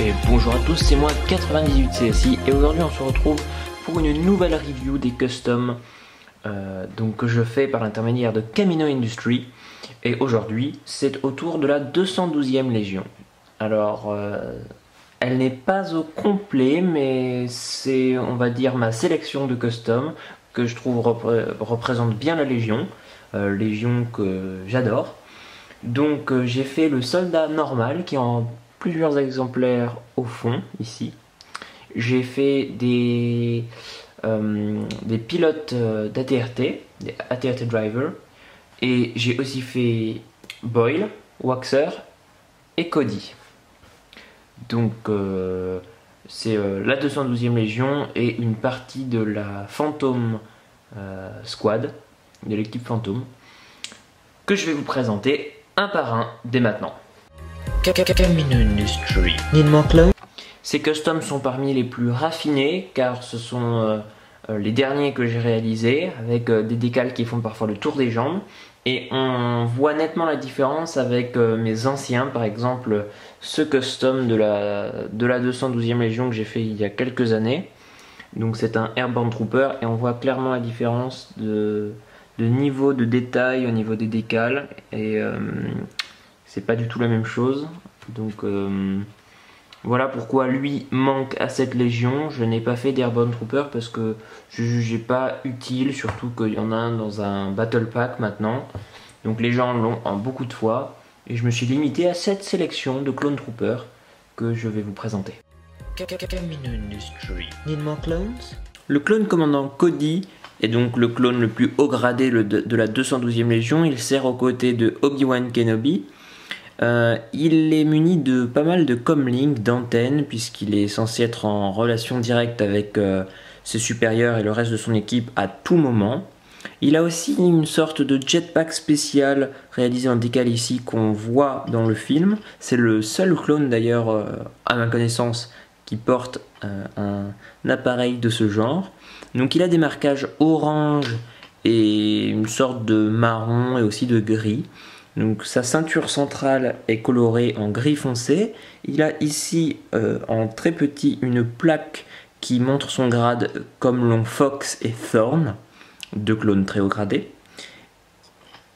Et bonjour à tous, c'est moi 98CSI et aujourd'hui on se retrouve pour une nouvelle review des customs que je fais par l'intermédiaire de Camino Industry. Et aujourd'hui c'est au tour de la 212e Légion. Alors elle n'est pas au complet, mais c'est, on va dire, ma sélection de custom que je trouve représente bien la Légion, Légion que j'adore. Donc j'ai fait le soldat normal qui est en plusieurs exemplaires au fond ici. J'ai fait des pilotes d'ATRT, des ATRT drivers, et j'ai aussi fait Boyle, Waxer et Cody. Donc c'est la 212e Légion et une partie de la Phantom Squad, de l'équipe Phantom, que je vais vous présenter un par un dès maintenant. Camino Industry. Ces customs sont parmi les plus raffinés car ce sont les derniers que j'ai réalisés avec des décals qui font parfois le tour des jambes, et on voit nettement la différence avec mes anciens, par exemple ce custom de la 212e Légion que j'ai fait il y a quelques années. Donc c'est un Airborne Trooper et on voit clairement la différence de niveau de détail au niveau des décals, et c'est pas du tout la même chose. Donc voilà pourquoi lui manque à cette Légion. Je n'ai pas fait d'Airborne Trooper parce que je jugeais pas utile, surtout qu'il y en a un dans un Battle Pack maintenant. Donc les gens l'ont en beaucoup de fois et je me suis limité à cette sélection de Clone Trooper que je vais vous présenter. Camino Industry. Le clone commandant Cody est donc le clone le plus haut gradé de la 212e Légion. Il sert aux côtés de Obi-Wan Kenobi. Il est muni de pas mal de comlink, d'antennes, puisqu'il est censé être en relation directe avec ses supérieurs et le reste de son équipe à tout moment. Il a aussi une sorte de jetpack spécial réalisé en décal ici qu'on voit dans le film. C'est le seul clone d'ailleurs, à ma connaissance, qui porte un appareil de ce genre. Donc il a des marquages orange et une sorte de marron et aussi de gris. Donc sa ceinture centrale est colorée en gris foncé. Il a ici en très petit une plaque qui montre son grade comme l'ont Fox et Thorn, deux clones très haut gradés.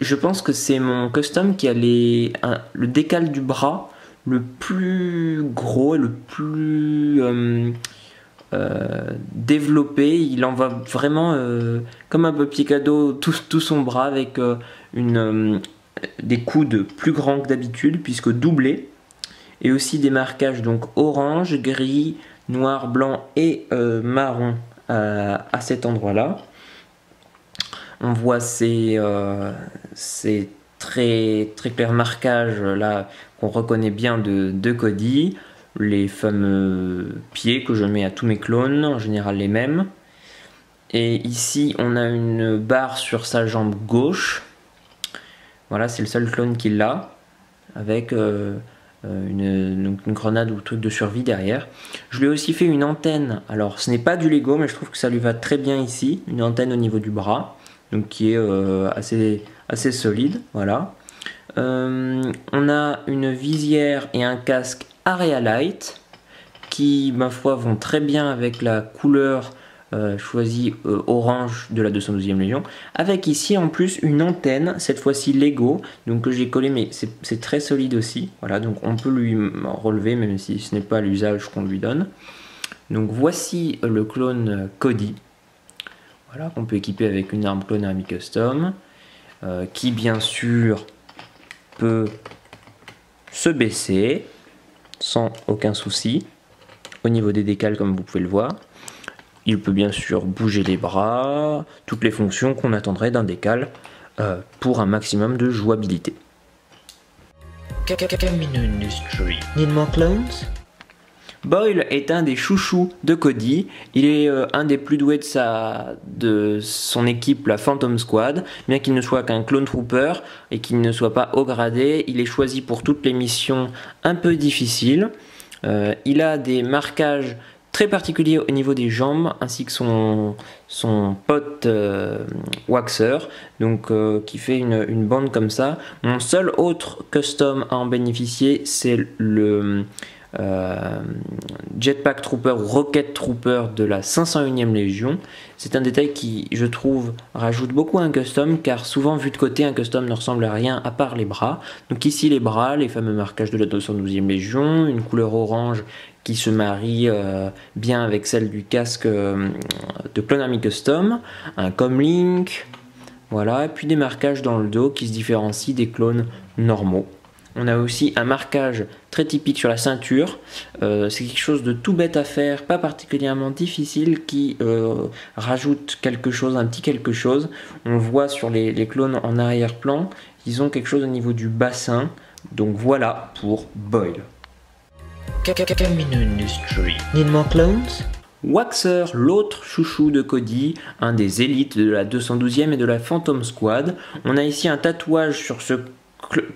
Je pense que c'est mon custom qui a le décal du bras le plus gros et le plus développé. Il en va vraiment comme un papier cadeau tout son bras, avec des coudes plus grands que d'habitude puisque doublés, et aussi des marquages donc orange, gris, noir, blanc et marron à cet endroit là. On voit ces très clairs marquages là qu'on reconnaît bien de Cody, les fameux pieds que je mets à tous mes clones, en général les mêmes. Et ici on a une barre sur sa jambe gauche. Voilà, c'est le seul clone qui l'a, avec une grenade ou truc de survie derrière. Je lui ai aussi fait une antenne. Alors ce n'est pas du Lego, mais je trouve que ça lui va très bien ici. Une antenne au niveau du bras, donc qui est assez solide. Voilà. On a une visière et un casque Area Light qui, ma foi, vont très bien avec la couleur choisi orange de la 212e Légion, avec ici en plus une antenne, cette fois-ci Lego, donc que j'ai collé, mais c'est très solide aussi. Voilà, donc on peut lui relever même si ce n'est pas l'usage qu'on lui donne. Donc voici le clone Cody, voilà, qu'on peut équiper avec une arme clone Army Custom, qui bien sûr peut se baisser sans aucun souci au niveau des décals, comme vous pouvez le voir. Il peut bien sûr bouger les bras, toutes les fonctions qu'on attendrait d'un décal pour un maximum de jouabilité. Camino Industry. Need more clones? Boyle est un des chouchous de Cody. Il est un des plus doués de son équipe, la Phantom Squad. Bien qu'il ne soit qu'un clone trooper et qu'il ne soit pas haut gradé, il est choisi pour toutes les missions un peu difficiles. Il a des marquages très particulier au niveau des jambes, ainsi que son pote Waxer, donc qui fait une bande comme ça. Mon seul autre custom à en bénéficier, c'est le Jetpack Trooper ou Rocket Trooper de la 501e Légion. C'est un détail qui, je trouve, rajoute beaucoup à un custom, car souvent vu de côté, un custom ne ressemble à rien à part les bras. Donc ici les bras, les fameux marquages de la 212e Légion, une couleur orange qui se marie bien avec celle du casque de Clone Army Custom, un comlink, voilà, et puis des marquages dans le dos qui se différencient des clones normaux. On a aussi un marquage très typique sur la ceinture, c'est quelque chose de tout bête à faire, pas particulièrement difficile, qui rajoute quelque chose, un petit quelque chose. On le voit sur les clones en arrière-plan, ils ont quelque chose au niveau du bassin, donc voilà pour Boyle. Camino Industry. Need more clones? Waxer, l'autre chouchou de Cody, un des élites de la 212e et de la Phantom Squad. On a ici un tatouage sur ce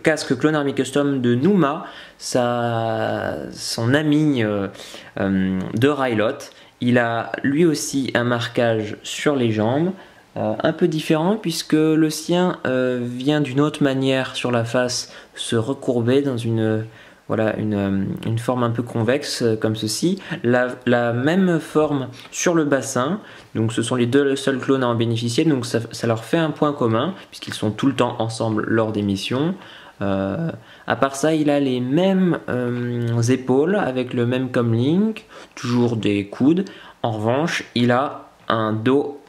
casque Clone Army Custom de Numa, son ami de Rylot. Il a lui aussi un marquage sur les jambes, un peu différent puisque le sien vient d'une autre manière sur la face, se recourber dans une forme un peu convexe comme ceci, la même forme sur le bassin, donc ce sont les deux seuls clones à en bénéficier, donc ça leur fait un point commun, puisqu'ils sont tout le temps ensemble lors des missions. À part ça, il a les mêmes épaules, avec le même comlink, toujours des coudes. En revanche, il a un dos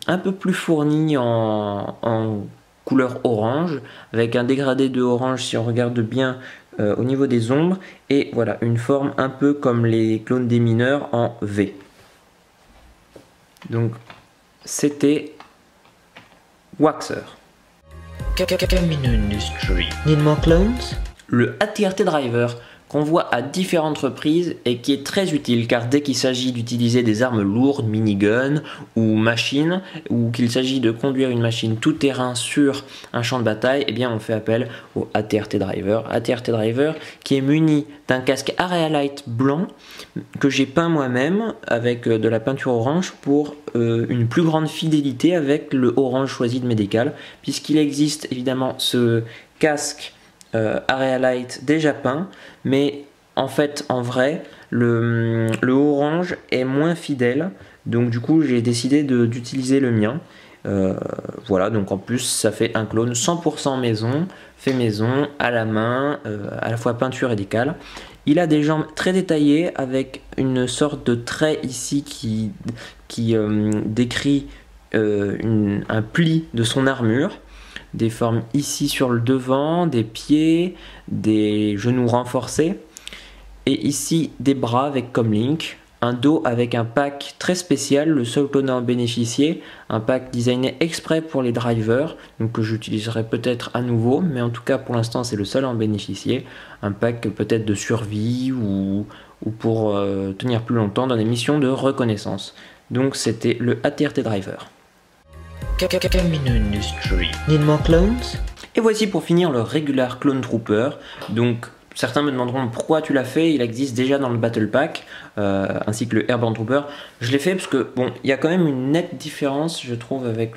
un peu plus fourni en couleur orange, avec un dégradé de orange si on regarde bien au niveau des ombres, et voilà, une forme un peu comme les clones des mineurs en V. Donc c'était Waxer. Camino Industry. Need more clones? Le AT-RT Driver qu'on voit à différentes reprises et qui est très utile, car dès qu'il s'agit d'utiliser des armes lourdes, minigun ou machines, ou qu'il s'agit de conduire une machine tout-terrain sur un champ de bataille, eh bien on fait appel au AT-RT Driver. AT-RT Driver qui est muni d'un casque Area Light blanc que j'ai peint moi-même avec de la peinture orange pour une plus grande fidélité avec le orange choisi de Medical, puisqu'il existe évidemment ce casque Area Light déjà peint, mais en fait en vrai le orange est moins fidèle, donc du coup j'ai décidé d'utiliser le mien. Voilà, donc en plus ça fait un clone 100% maison, fait maison, à la main, à la fois peinture et décal. Il a des jambes très détaillées avec une sorte de trait ici qui décrit un pli de son armure. Des formes ici sur le devant, des pieds, des genoux renforcés, et ici des bras avec comlink, un dos avec un pack très spécial, le seul clone à en bénéficier, un pack designé exprès pour les drivers, donc que j'utiliserai peut-être à nouveau, mais en tout cas pour l'instant c'est le seul à en bénéficier, un pack peut-être de survie ou pour tenir plus longtemps dans des missions de reconnaissance. Donc c'était le AT-RT Driver. Camino Industry. Need more clones? Et voici pour finir le Regular Clone Trooper. Donc certains me demanderont pourquoi tu l'as fait, il existe déjà dans le Battle Pack, ainsi que le Airborne Trooper. Je l'ai fait parce que bon, il y a quand même une nette différence, je trouve, avec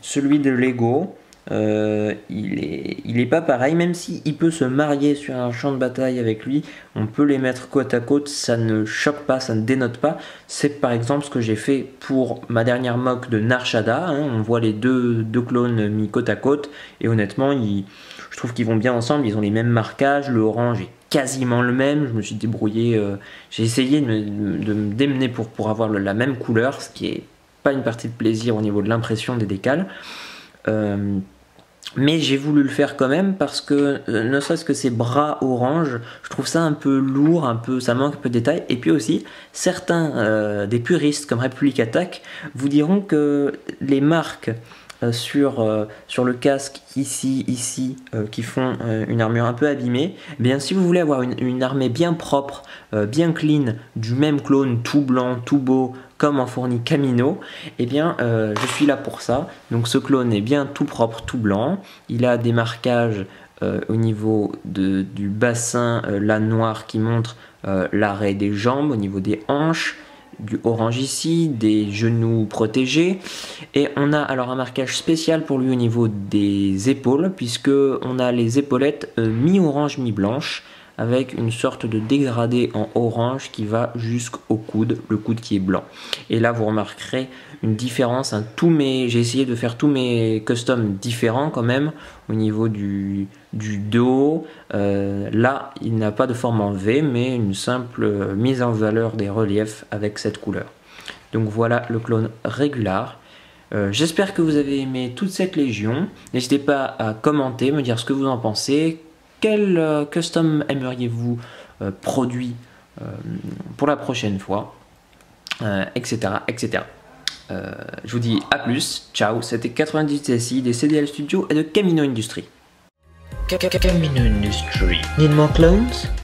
celui de Lego. Il est pas pareil, même s'il peut se marier sur un champ de bataille avec lui, on peut les mettre côte à côte, ça ne choque pas, ça ne dénote pas. C'est par exemple ce que j'ai fait pour ma dernière mock de Nar Shaddaa, hein. On voit les deux clones mis côte à côte, et honnêtement je trouve qu'ils vont bien ensemble, ils ont les mêmes marquages, le orange est quasiment le même, je me suis débrouillé, j'ai essayé de me démener pour avoir la même couleur, ce qui est pas une partie de plaisir au niveau de l'impression des décals. Mais j'ai voulu le faire quand même parce que ne serait-ce que ces bras orange, je trouve ça un peu lourd, ça manque un peu de détails. Et puis aussi, certains des puristes comme Republic Attack vous diront que les marques sur le casque ici, qui font une armure un peu abîmée, eh bien si vous voulez avoir une armée bien propre, bien clean, du même clone tout blanc, tout beau, comme en fournit Camino, eh bien je suis là pour ça. Donc ce clone est bien tout propre, tout blanc, il a des marquages au niveau du bassin, là noir qui montre l'arrêt des jambes, au niveau des hanches, du orange ici, des genoux protégés, et on a alors un marquage spécial pour lui au niveau des épaules, puisque on a les épaulettes mi-orange mi-blanche, avec une sorte de dégradé en orange qui va jusqu'au coude, le coude qui est blanc. Et là vous remarquerez une différence, hein. J'ai essayé de faire tous mes customs différents quand même au niveau du dos. Là il n'a pas de forme en V mais une simple mise en valeur des reliefs avec cette couleur. Donc voilà le clone Regular. J'espère que vous avez aimé toute cette légion. N'hésitez pas à commenter, me dire ce que vous en pensez. Quel custom aimeriez-vous produit pour la prochaine fois, etc. etc. Je vous dis à plus, ciao, c'était 98SI des CDL Studio et de Camino Industries. Camino Industry. Need more clones?